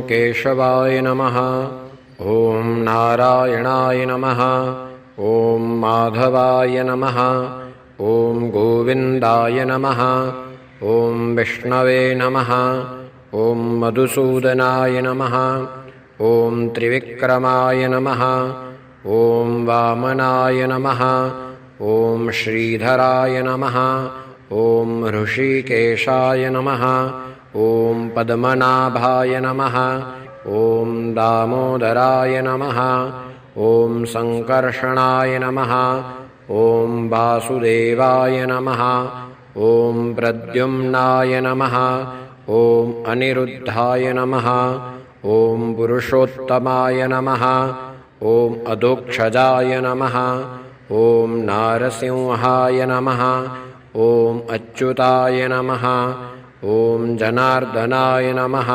केशवाय नमः। ॐ नारायणाय नमः। ॐ माधवाय नमः। ॐ गोविन्दाय नमः। ॐ विष्णवे नमः। ॐ मधुसूदनाय नमः। ॐ त्रिविक्रमाय नमः। ॐ वामनाय नमः। ॐ श्रीधराय नमः। ॐ ऋषिकेशाय नमः। ॐ पद्मनाभाय नमः। ॐ दामोदराय नमः। ॐ सङ्कर्षणाय नमः। ॐ वासुदेवाय नमः। ॐ प्रद्युम्नाय नमः। ॐ अनिरुद्धाय नमः। ॐ पुरुषोत्तमाय नमः। ॐ अधोक्षजाय नमः। ॐ नारसिंहाय नमः। ॐ अच्युताय नमः। ॐ जनार्दनाय नमः।